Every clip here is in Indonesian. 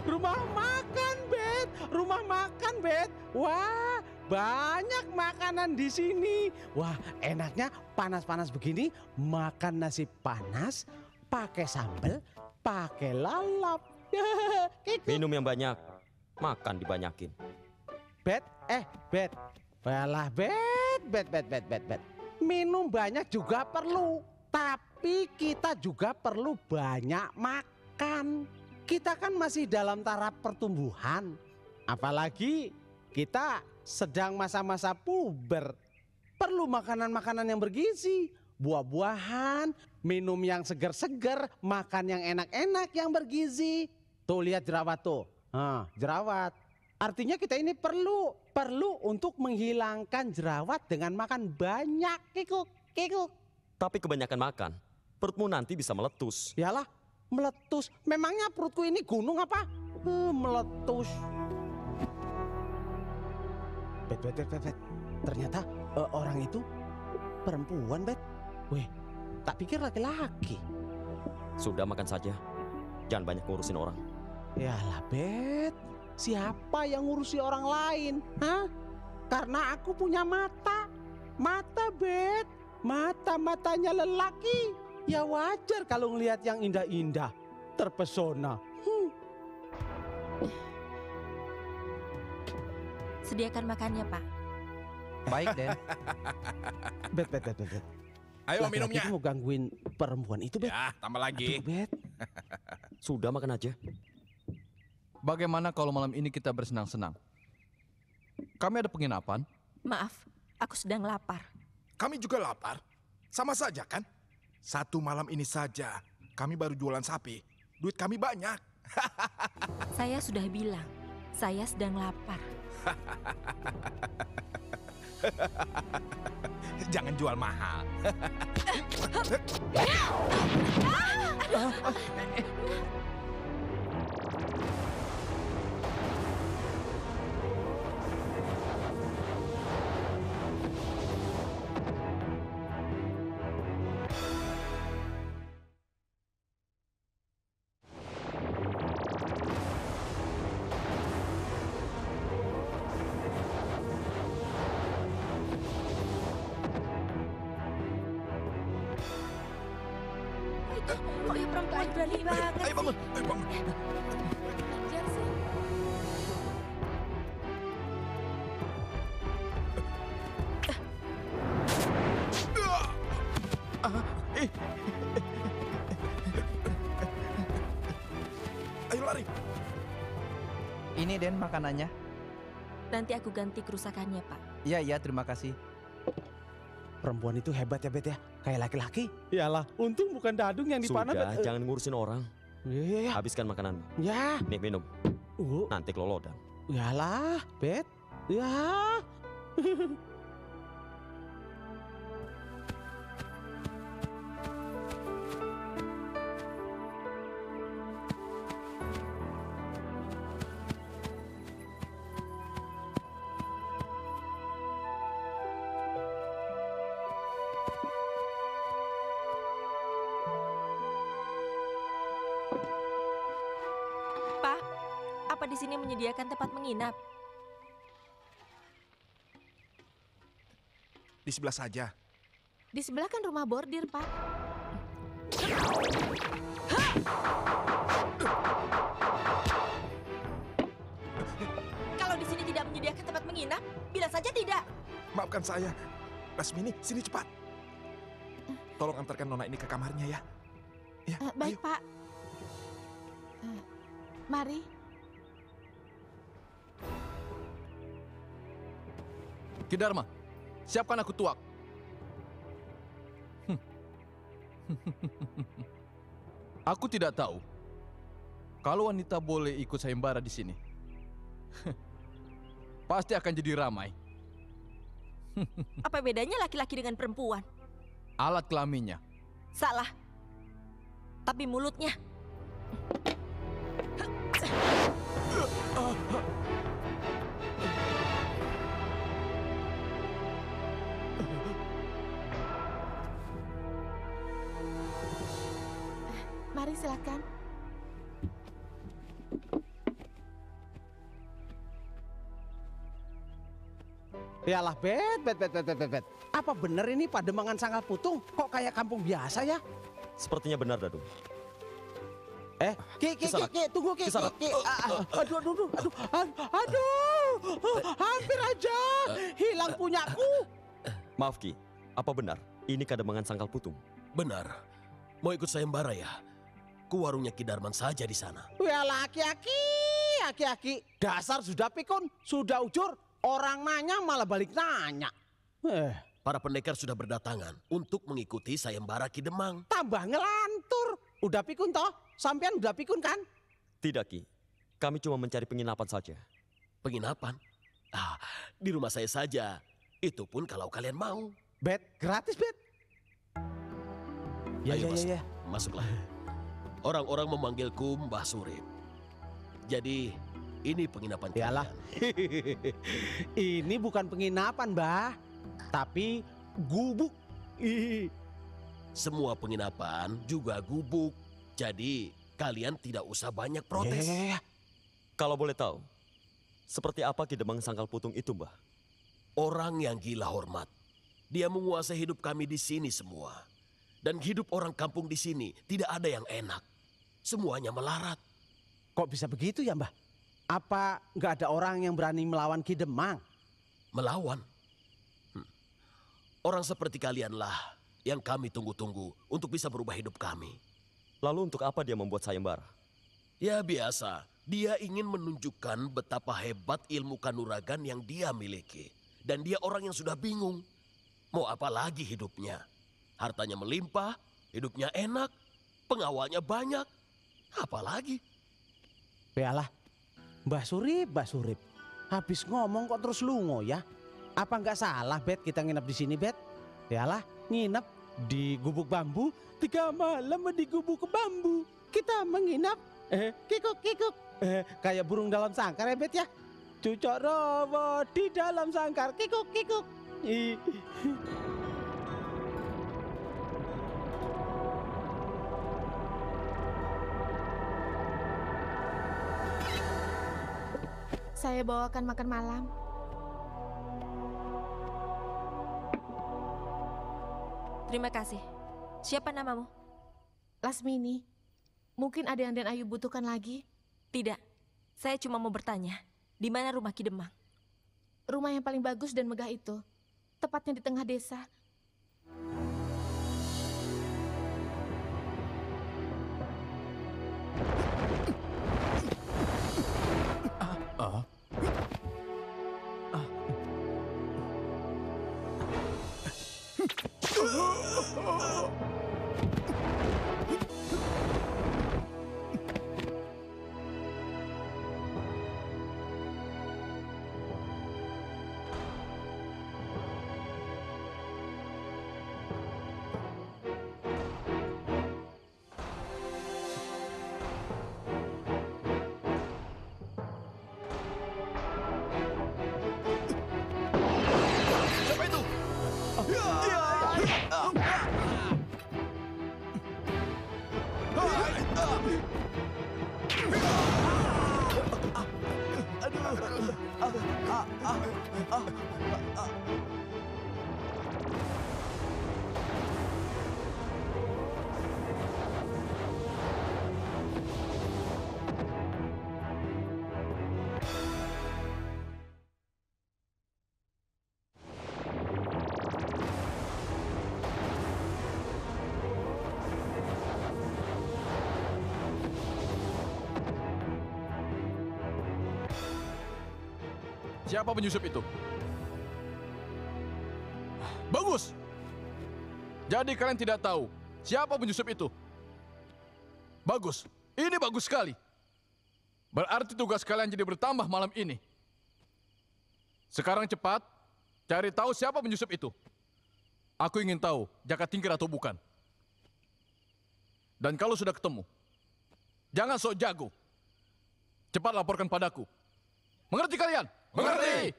Rumah makan, Bet. Rumah makan, Bet. Wah, banyak makanan di sini. Wah, enaknya panas-panas begini makan nasi panas, pakai sambal, pakai lalap. Minum yang banyak, makan dibanyakin. Bet, Bet. Walah, Bet. Minum banyak juga perlu, tapi kita juga perlu banyak makan. Kita kan masih dalam taraf pertumbuhan, apalagi kita sedang masa-masa puber. Perlu makanan-makanan yang bergizi, buah-buahan, minum yang segar-segar, makan yang enak-enak yang bergizi. Tuh lihat jerawat tuh, jerawat. Artinya kita ini perlu untuk menghilangkan jerawat dengan makan banyak, kikuk. Tapi kebanyakan makan, perutmu nanti bisa meletus. Yalah, meletus. Memangnya perutku ini gunung apa? Meletus. Bet. Ternyata orang itu perempuan, Bet. Weh, tak pikir laki-laki. Sudah makan saja, jangan banyak ngurusin orang. Yalah, Bet. Siapa yang ngurusi orang lain? Hah? Karena aku punya mata. Mata, Bet. Mata-matanya lelaki. Ya wajar kalau ngelihat yang indah-indah. Terpesona. Sediakan makannya, Pak. Baik, Den. Bet. Ayo Laki-laki minumnya. itu mau gangguin perempuan itu, Bet. Ya, tambah lagi. Aduh, Bet. Sudah makan aja. Bagaimana kalau malam ini kita bersenang-senang? Kami ada penginapan. Maaf, aku sedang lapar. Kami juga lapar. Sama saja kan? Satu malam ini saja. Kami baru jualan sapi. Duit kami banyak. Saya sudah bilang, saya sedang lapar. Jangan jual mahal. Oh ya, perempuan berani banget. Ayo bangun, ayo bangun. Kejar sih. Ayo lari. Ini, Den, makanannya. Nanti aku ganti kerusakannya, Pak. Iya, terima kasih. Perempuan itu hebat ya, Bet ya. Kayak laki-laki. Yalah, untung bukan dadung yang dipanah, Sudah, Bet. jangan ngurusin orang. Iya. Habiskan makananmu. Ya. Nih, minum. Nanti kelolodan. Yalah, Bet. Ya. Pak, apa di sini menyediakan tempat menginap? Di sebelah saja. Di sebelah kan rumah bordir, Pak. Kalau di sini tidak menyediakan tempat menginap, bilang saja tidak. Maafkan saya. Lasmini, sini cepat. Tolong antarkan Nona ini ke kamarnya ya. Ya, Baik, ayo. Pak. Mari. Ki Dharma, siapkan aku tuak. Aku tidak tahu kalau wanita boleh ikut sayembara di sini. Pasti akan jadi ramai. Apa bedanya laki-laki dengan perempuan? Alat kelaminnya. Salah. Tapi mulutnya. Mari silakan. Yalah, Bet. Apa bener ini Pademangan Sangkal Putung? Kok kayak kampung biasa ya? Sepertinya benar, Dadung. Ki, tunggu Ki. Kisanak. Aduh, hampir aja hilang punyaku. Maaf, Ki. Apa benar ini Kademangan Sangkal Putung? Benar. Mau ikut sayembara ya? Ke warungnya Ki Darman saja di sana. Yalah, aki-aki. Dasar sudah pikun, sudah ujur. Orang nanya malah balik nanya. Para pendekar sudah berdatangan untuk mengikuti sayembara Ki Demang. Tambah ngelantur. Udah pikun toh? Sampean udah pikun kan? Tidak, Ki. Kami cuma mencari penginapan saja. Penginapan? Di rumah saya saja. Itu pun kalau kalian mau. Bet, gratis, Bet. Ayo masuk. Masuklah. Orang-orang memanggilku Mbah Surip. Jadi ini penginapan Yalah. kalian. Ini bukan penginapan, Mbah. Tapi gubuk. Semua penginapan juga gubuk. Jadi kalian tidak usah banyak protes. Kalau boleh tahu, seperti apa Ki Demang Sangkal Putung itu, Mbah? Orang yang gila hormat. Dia menguasai hidup kami di sini semua. Dan hidup orang kampung di sini tidak ada yang enak. Semuanya melarat. Kok bisa begitu ya, Mbah? Apa nggak ada orang yang berani melawan Ki Demang? Melawan? Orang seperti kalianlah yang kami tunggu-tunggu untuk bisa berubah hidup kami. Lalu untuk apa dia membuat sayembara? Ya biasa, dia ingin menunjukkan betapa hebat ilmu kanuragan yang dia miliki. Dan dia orang yang sudah bingung. Mau apa lagi hidupnya? Hartanya melimpah, hidupnya enak, pengawalnya banyak. Apa lagi? Yalah, Mbah Surip. Habis ngomong kok terus lungo ya? Apa nggak salah, Bet, kita nginep di sini, Bet? Yalah, nginep di gubuk bambu, 3 malam di gubuk bambu. Kita menginap, kikuk. Kayak burung dalam sangkar ya, Bet ya? Cucok rowo di dalam sangkar, kikuk. Saya bawakan makan malam. Terima kasih. Siapa namamu? Lasmini, mungkin ada yang Den Ayu butuhkan lagi? Tidak. Saya cuma mau bertanya, di mana rumah Ki Demang? Rumah yang paling bagus dan megah itu, tepatnya di tengah desa. Siapa itu? siapa penyusup itu? Bagus. Jadi kalian tidak tahu siapa penyusup itu? Bagus. Ini bagus sekali. Berarti tugas kalian jadi bertambah malam ini. Sekarang cepat cari tahu siapa penyusup itu. Aku ingin tahu Jaka Tingkir atau bukan. Dan kalau sudah ketemu, jangan sok jago. Cepat laporkan padaku. Mengerti kalian? Mengerti.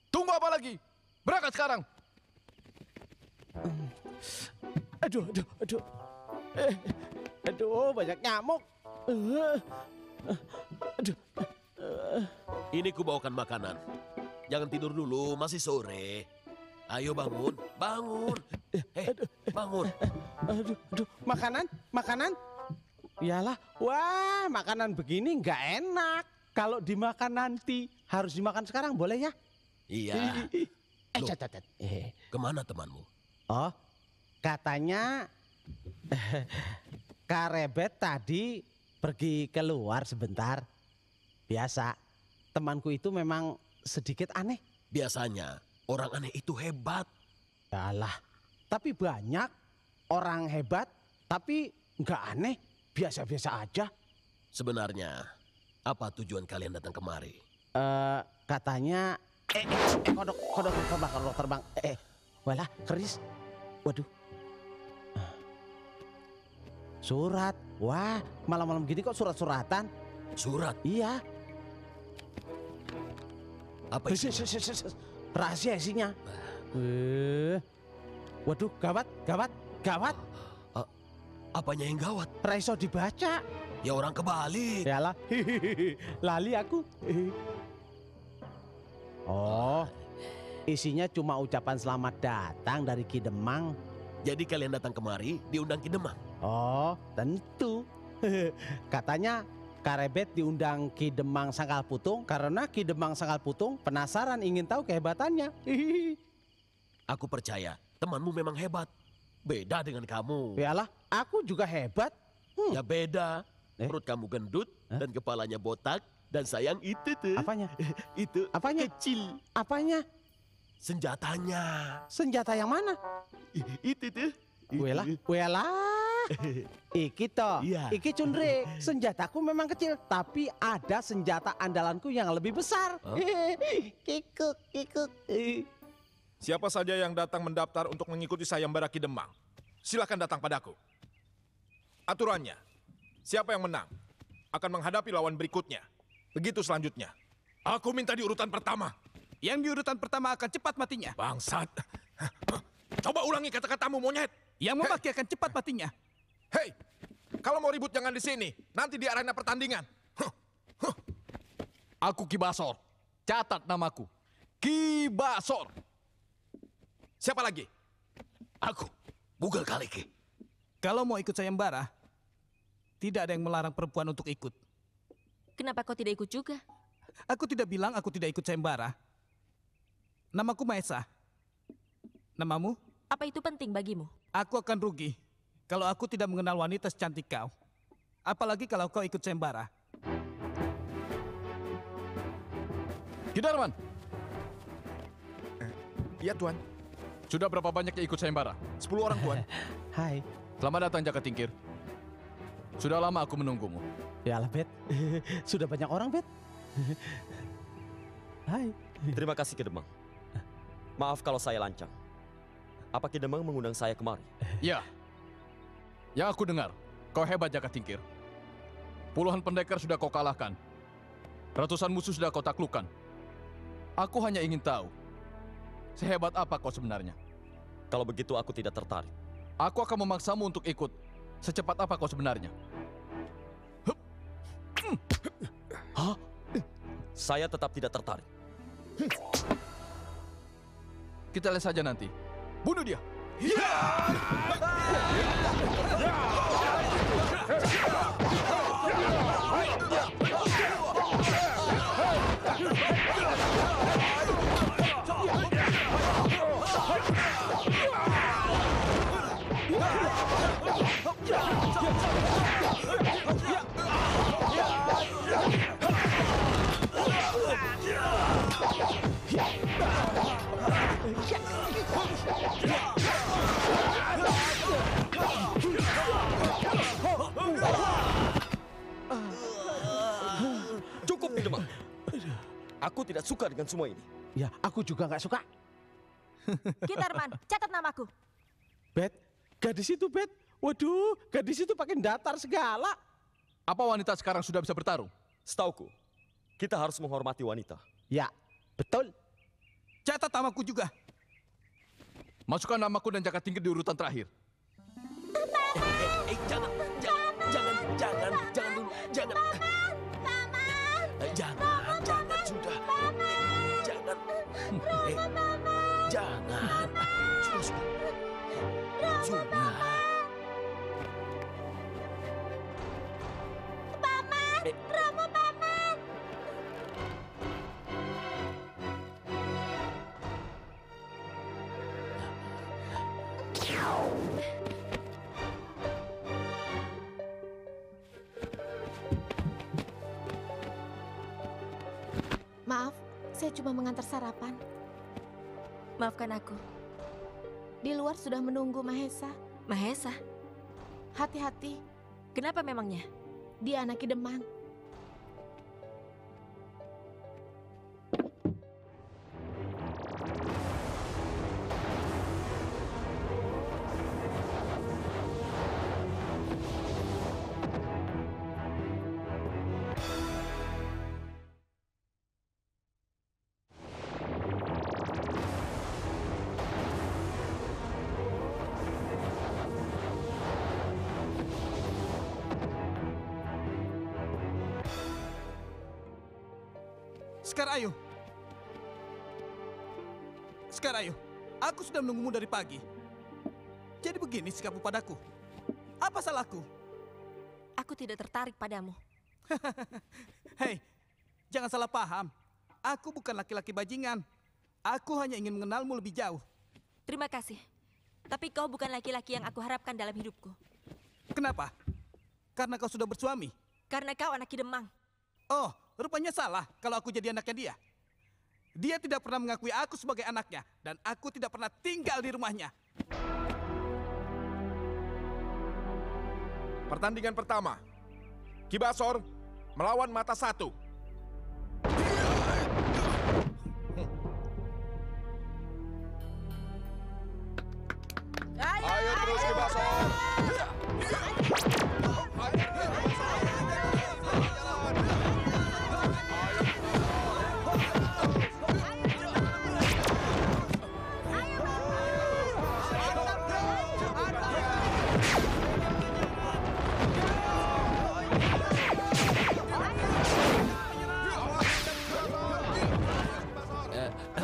Tunggu apa lagi? Berangkat sekarang. Aduh, aduh, aduh. Aduh, banyak nyamuk. Aduh. Ini kubawakan makanan. Jangan tidur dulu, masih sore. Ayo bangun, bangun. Bangun. Aduh, aduh. Makanan, makanan. Iyalah, wah, makanan begini nggak enak. Kalau dimakan nanti, harus dimakan sekarang, boleh ya? Iya. Loh, Catat. kemana temanmu? Oh, katanya Kak Rebet tadi pergi keluar sebentar. Biasa, temanku itu memang sedikit aneh. Biasanya orang aneh itu hebat. Yalah, tapi banyak orang hebat, tapi nggak aneh, biasa-biasa aja. Sebenarnya, apa tujuan kalian datang kemari? Katanya, kodok terbang. Walah, keris. Waduh. Surat. Wah, malam-malam gini kok surat-suratan? Surat? Iya. Apa itu? Rahasia isinya. Waduh, gawat. Apanya yang gawat? Raiso dibaca. Ya orang kebalik. Yalah, lali aku. Oh, isinya cuma ucapan selamat datang dari Ki Demang. Jadi kalian datang kemari diundang Ki Demang? Oh, tentu. Katanya Kak Rebet diundang Ki Demang Sangkal Putung karena Ki Demang Sangkal Putung penasaran ingin tahu kehebatannya. Aku percaya temanmu memang hebat. Beda dengan kamu. Yalah, aku juga hebat. Ya beda. Perut kamu gendut dan kepalanya botak. Dan sayang itu tuh. Apanya? Itu Apanya? kecil. Apanya? Senjatanya. Senjata yang mana? Itu tuh. Welah. Iki toh, Iya. iki cundre. Senjataku memang kecil, tapi ada senjata andalanku yang lebih besar. Huh? Kikuk. Siapa saja yang datang mendaftar untuk mengikuti sayembara Ki Demang, silakan datang padaku. Aturannya, siapa yang menang akan menghadapi lawan berikutnya. Begitu selanjutnya. Aku minta di urutan pertama. Yang di urutan pertama akan cepat matinya. Bangsat. Coba ulangi kata-katamu, monyet. Yang memaki akan cepat matinya. Hei, kalau mau ribut jangan di sini. Nanti di arena pertandingan. Aku Ki Basor. Catat namaku. Ki Basor. Siapa lagi? Aku. Bugal Kaliki. Kalau mau ikut sayembara, tidak ada yang melarang perempuan untuk ikut. Kenapa kau tidak ikut juga? Aku tidak bilang aku tidak ikut sayembara. Namaku Maesa. Namamu? Apa itu penting bagimu? Aku akan rugi kalau aku tidak mengenal wanita secantik kau. Apalagi kalau kau ikut sayembara. Ki Darman, Iya, Tuan. sudah berapa banyak yang ikut sayembara? 10 orang, Tuan. Hai. Selamat datang Jaka Tingkir. Sudah lama aku menunggumu. Yalah, Bet. Sudah banyak orang, Bet. Hai. Terima kasih Ki Demang. Maaf kalau saya lancang. Apa Ki Demang mengundang saya kemari? Ya. Yang aku dengar, kau hebat Jaka Tingkir. Puluhan pendekar sudah kau kalahkan. Ratusan musuh sudah kau taklukkan. Aku hanya ingin tahu, sehebat apa kau sebenarnya? Kalau begitu aku tidak tertarik. Aku akan memaksamu untuk ikut. Secepat apa kau sebenarnya? Saya tetap tidak tertarik. Kita lihat saja nanti. Bunuh dia! Kaki Demang. Aku tidak suka dengan semua ini. Ya, aku juga nggak suka. Gitarman, catat namaku. Bet, gadis itu, Bet. Waduh, gadis itu pakai datar segala. Apa wanita sekarang sudah bisa bertarung? Setauku, kita harus menghormati wanita. Ya, betul. Catat namaku juga. Masukkan namaku dan Jaka Tingkir di urutan terakhir. Jangan dulu, jangan. Jangan, sudah. Jangan. Jangan. Sudah. Romo, Paman. Maaf, saya cuma mengantar sarapan. Maafkan aku. Di luar sudah menunggu Mahesa. Mahesa, Hati-hati, kenapa memangnya? dia anak Ki Demang. Sekar ayo. Aku sudah menunggumu dari pagi. Jadi begini sikapmu padaku. Apa salahku? Aku tidak tertarik padamu. Hei, jangan salah paham. Aku bukan laki-laki bajingan. Aku hanya ingin mengenalmu lebih jauh. Terima kasih. Tapi kau bukan laki-laki yang aku harapkan dalam hidupku. Kenapa? Karena kau sudah bersuami. Karena kau anak Ki Demang. Oh, rupanya salah kalau aku jadi anaknya dia. Dia tidak pernah mengakui aku sebagai anaknya. Dan aku tidak pernah tinggal di rumahnya. Pertandingan pertama. Ki Basor melawan Mata Satu. Ayo terus Ki Basor.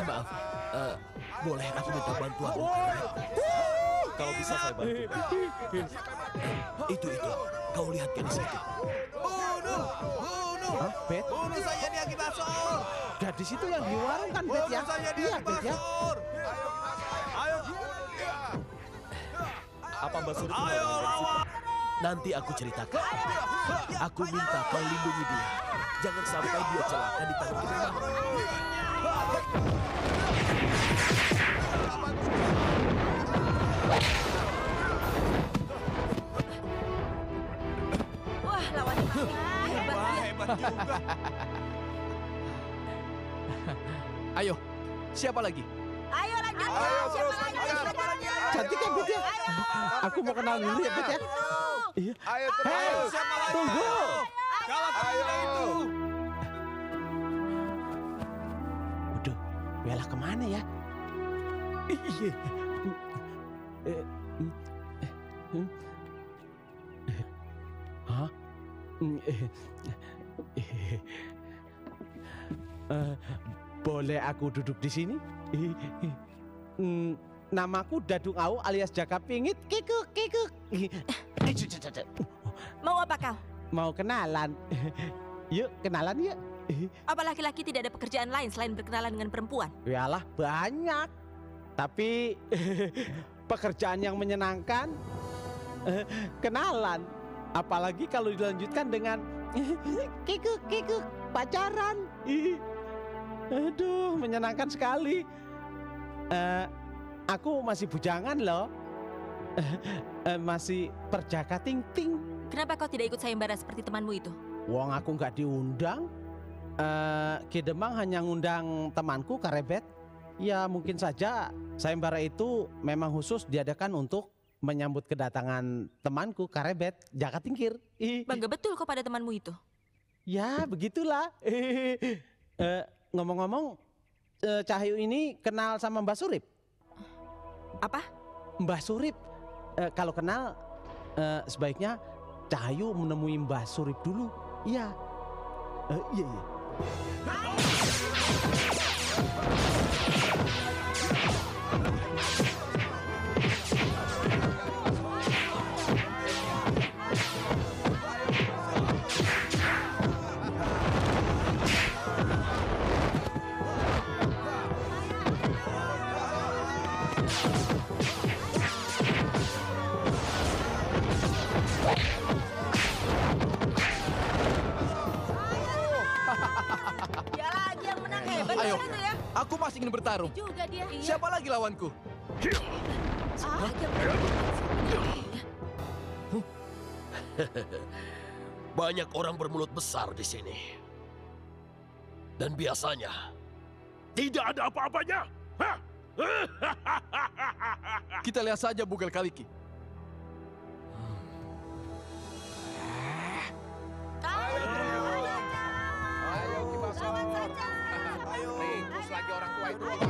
Maaf, boleh aku minta bantuan? Kalau bisa saya bantu. Itu, kau lihat gadis itu. Bunuh! Hah, Bet? Bunuh saja dia Ki Basor! Gadis itu yang di warung kan, Bet ya? Bunuh saja dia Iya, Ki Bet ya? Basor! Ayo! Apa Mbak Suri? Ayo lawan! Nanti aku ceritakan. Aku minta kau lindungi dia. Jangan sampai dia celaka di tangan kita. Wah, lawannya masih hebat Wah, dia. hebat juga. Ayo, siapa lagi? Ayo lagi. Ayo, Siapa terus, lagi? ayo. Siapa lagi? Cantik kan, Bet ya? Aku mau kenal dulu ya, Bet ya? Iya. Ayo terus. Hei, Siapa lagi? tunggu. Kawan kita itu. Waduh, Bella kemana ya? Iya. Hah? Boleh aku duduk di sini? Namaku Dadung Au alias Jaka Pingit. Kikuk, kikuk. Mau apa kau? Mau kenalan? Yuk, kenalan yuk. Apa laki-laki tidak ada pekerjaan lain selain berkenalan dengan perempuan? Yalah, banyak. Tapi pekerjaan yang menyenangkan, kenalan. Apalagi kalau dilanjutkan dengan kikuk, kikuk, pacaran. Aduh, menyenangkan sekali. Aku masih bujangan loh. Masih perjaka ting-ting. Kenapa kau tidak ikut sayembara seperti temanmu itu? Wong aku nggak diundang. Ki Demang hanya ngundang temanku Karebet. Ya mungkin saja sayembara itu memang khusus diadakan untuk menyambut kedatangan temanku Karebet Jaka Tingkir. Bangga betul kau pada temanmu itu. Ya begitulah. Ngomong-ngomong, Cahyu ini kenal sama Mbah Surip? Apa? Mbah Surip, kalau kenal sebaiknya Cahyu menemui Mbah Surip dulu. Iya. Iya. Dia lagi yang menang hebat Ayo. itu ya. Aku masih ingin bertarung. Juga dia. Siapa lagi lawanku? Banyak orang bermulut besar di sini. Dan biasanya tidak ada apa-apanya. Hah? Kita lihat saja Bugel Kaliki. Ayo Kibaso. Ayo. Ringkus lagi orang tua itu. Ayo.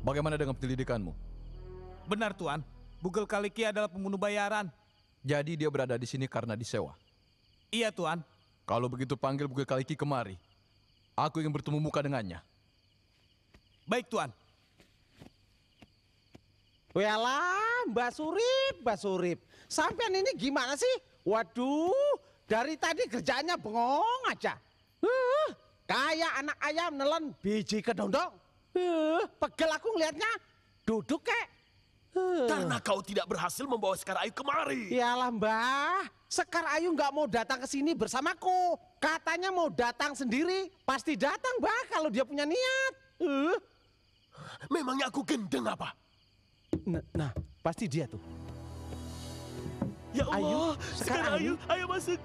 Bagaimana dengan penyelidikanmu? Benar Tuan, Bugel Kaliki adalah pembunuh bayaran. Jadi dia berada di sini karena disewa. Iya, Tuan. Kalau begitu panggil Bugil Kaliki kemari. Aku ingin bertemu muka dengannya. Baik, Tuan. Walah, Mbak Surip. Sampean ini gimana sih? Waduh, dari tadi kerjaannya bengong aja. Kayak anak ayam nelen biji kedondong. Pegel aku ngelihatnya. Duduk kek. Karena kau tidak berhasil membawa Sekar Ayu kemari. Yalah Mbah, Sekar Ayu nggak mau datang ke sini bersamaku. Katanya mau datang sendiri. Pasti datang Mbah kalau dia punya niat. Memangnya aku gendeng apa? Nah, pasti dia tuh. Ya Allah, Ayu, Sekar Sekar Ayu, ayo masuk.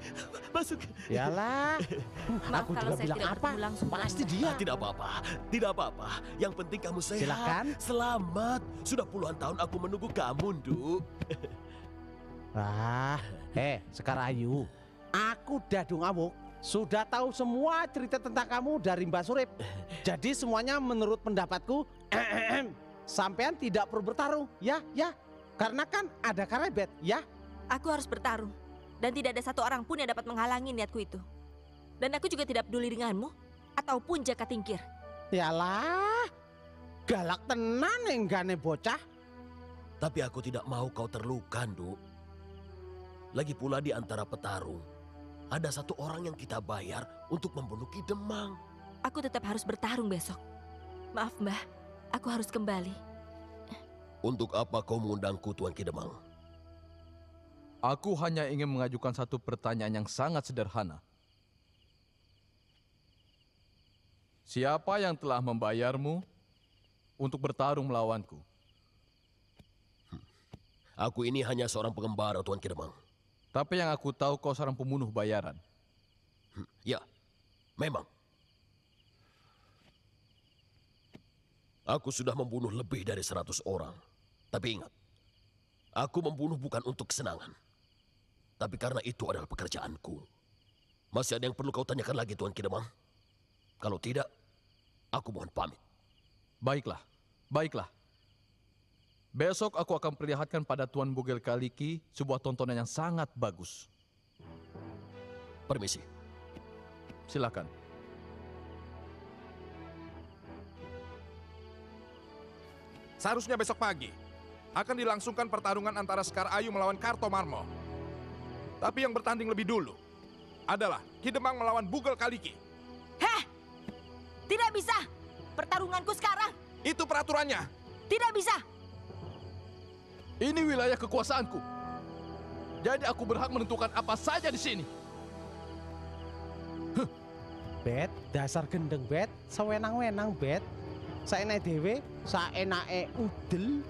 Masuk. Yalah, Maaf aku kalau juga saya bilang tidak apa? bertemu langsung dengan Pasti Mbak. dia. Tidak apa-apa. Yang penting kamu sehat. Silakan. Selamat. Sudah puluhan tahun aku menunggu kamu, Nduk. Sekar Ayu, aku Dadu Ngamuk sudah tahu semua cerita tentang kamu dari Mbak Surip. Jadi semuanya menurut pendapatku, sampean tidak perlu bertarung, ya. Karena kan ada karebet, ya. Aku harus bertarung. Dan tidak ada satu orang pun yang dapat menghalangi niatku itu. Dan aku juga tidak peduli denganmu ataupun Jaka Tingkir. Yalah, galak tenan enggane bocah. Tapi aku tidak mau kau terluka, Nduk. Lagi pula di antara petarung, ada satu orang yang kita bayar untuk membunuh Ki Demang. Aku tetap harus bertarung besok. Maaf Mbah, aku harus kembali. Untuk apa kau mengundangku, Tuan Ki Demang? Aku hanya ingin mengajukan satu pertanyaan yang sangat sederhana. Siapa yang telah membayarmu untuk bertarung melawanku? Aku ini hanya seorang pengembara, Tuan Ki Demang. Tapi yang aku tahu kau seorang pembunuh bayaran. Ya, memang. Aku sudah membunuh lebih dari 100 orang. Tapi ingat, aku membunuh bukan untuk kesenangan. Tapi karena itu adalah pekerjaanku. Masih ada yang perlu kau tanyakan lagi, Tuan Ki Demang? Kalau tidak, aku mohon pamit. Baiklah. Besok aku akan perlihatkan pada Tuan Bugil Kaliki sebuah tontonan yang sangat bagus. Permisi. Silakan. Seharusnya besok pagi akan dilangsungkan pertarungan antara Sekar Ayu melawan Karto Marmo. Tapi yang bertanding lebih dulu adalah Ki Demang melawan Bugil Kaliki. Heh! Tidak bisa! Pertarunganku sekarang! Itu peraturannya. Tidak bisa! Ini wilayah kekuasaanku. Jadi aku berhak menentukan apa saja di sini. Bet, dasar gendeng bet, sewenang-wenang bet. Saenake dhewe, saenake udel.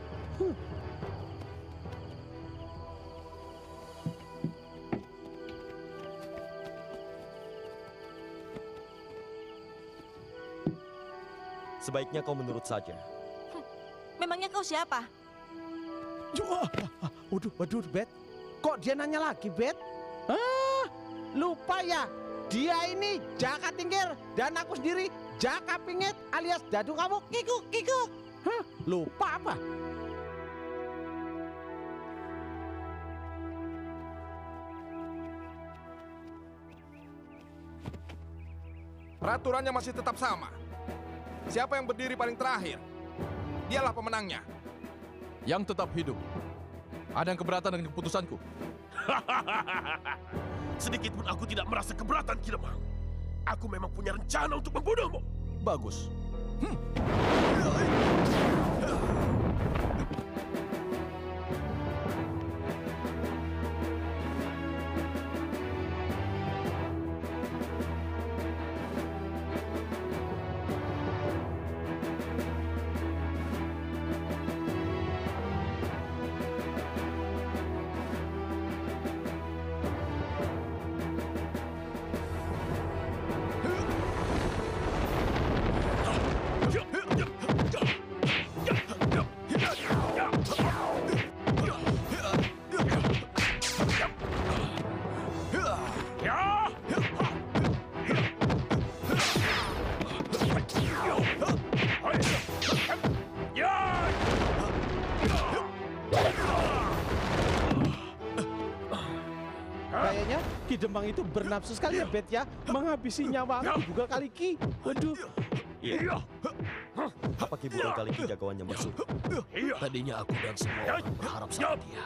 Sebaiknya kau menurut saja. Memangnya kau siapa? Waduh, Bet. Kok dia nanya lagi, Bet? Lupa ya. Dia ini Jaka Tingkir dan aku sendiri Jaka Pingit alias Dadu Ngamuk. Kikuk. Lupa apa? Peraturannya masih tetap sama. Siapa yang berdiri paling terakhir, dialah pemenangnya. Yang tetap hidup. Ada yang keberatan dengan keputusanku? Sedikit pun aku tidak merasa keberatan, Ki Demang. Aku memang punya rencana untuk membunuhmu. Bagus. Demang itu bernafsu sekali ya, Bet ya. Menghabisi nyawa aku juga Kaliki. Waduh. Iya. Apa Ki bukan Kaliki jagoannya musuh? Tadinya aku dan semua orang berharap sama dia.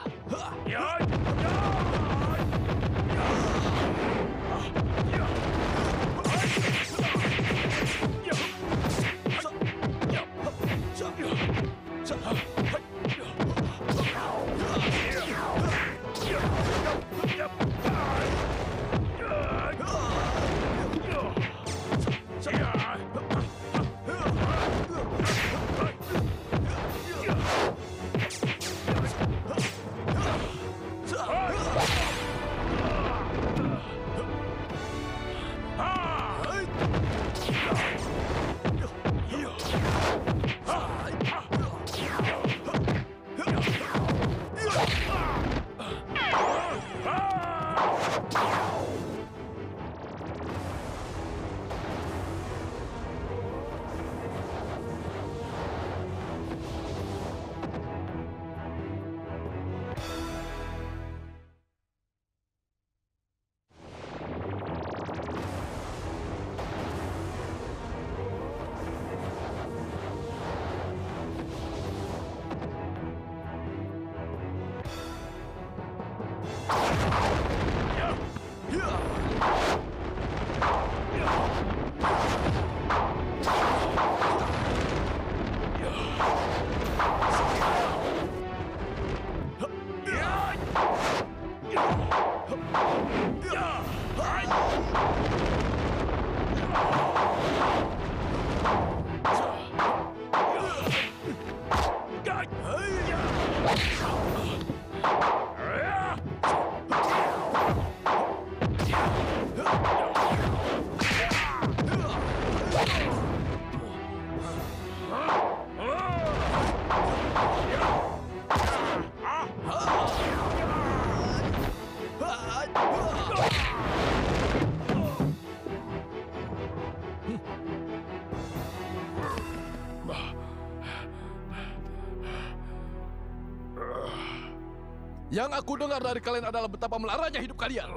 Yang aku dengar dari kalian adalah betapa melaranya hidup kalian.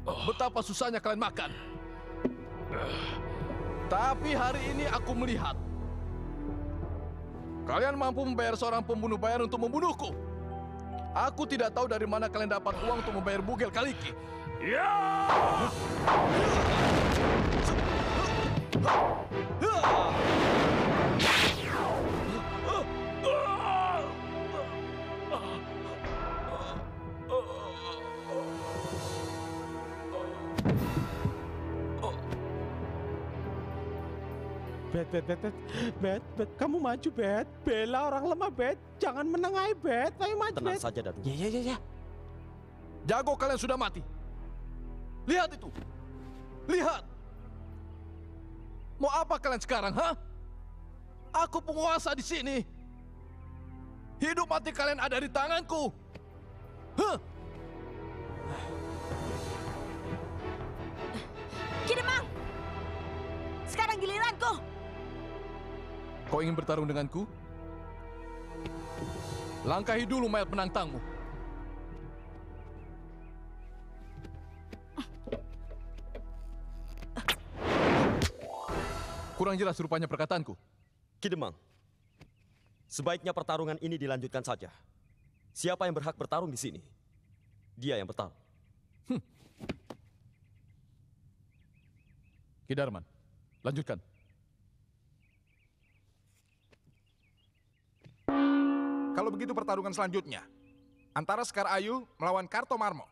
Betapa susahnya kalian makan. Tapi hari ini aku melihat kalian mampu membayar seorang pembunuh bayar untuk membunuhku. Aku tidak tahu dari mana kalian dapat uang untuk membayar bugil Kaliki. Bet, kamu maju, Bet. Bela orang lemah, Bet. Jangan menengahi, Bet. Ayo maju, Tenang Bet. saja, Dadu. Ya. Jago kalian sudah mati. Lihat itu. Lihat. Mau apa kalian sekarang, ha? Aku penguasa di sini. Hidup mati kalian ada di tanganku. Huh? Ki Demang! Sekarang giliranku. Kau ingin bertarung denganku? Langkahi dulu mayat penantangmu. Kurang jelas rupanya perkataanku. Ki Demang, sebaiknya pertarungan ini dilanjutkan saja. Siapa yang berhak bertarung di sini? Dia yang bertarung. Ki Darman, lanjutkan. Kalau begitu pertarungan selanjutnya antara Sekar Ayu melawan Karto Marmo.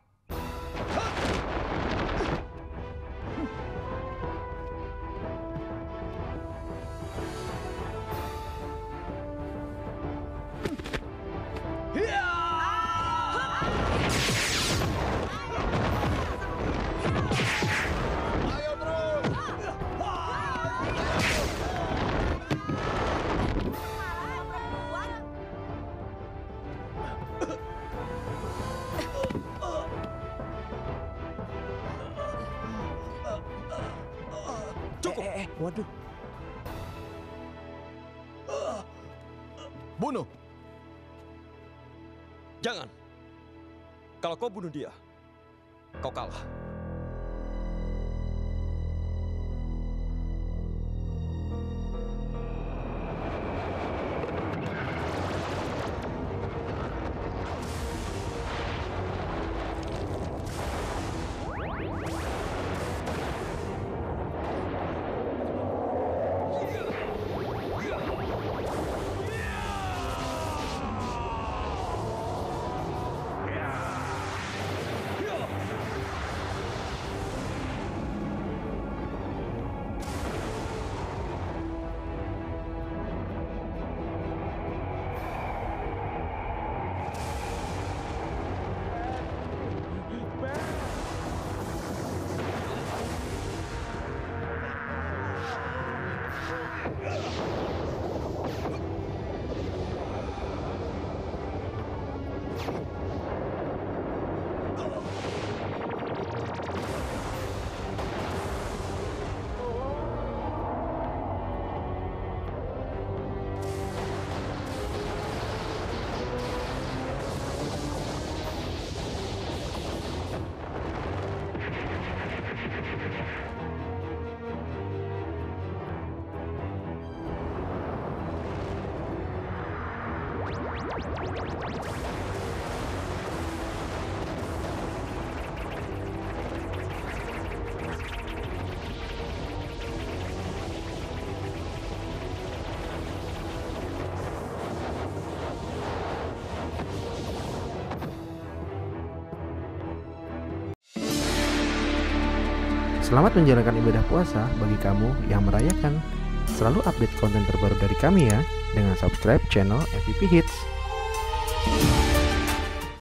Waduh. Bunuh. Jangan. Kalau kau bunuh dia, kau kalah. Selamat menjalankan ibadah puasa bagi kamu yang merayakan. Selalu update konten terbaru dari kami ya, dengan subscribe channel MVP Hits.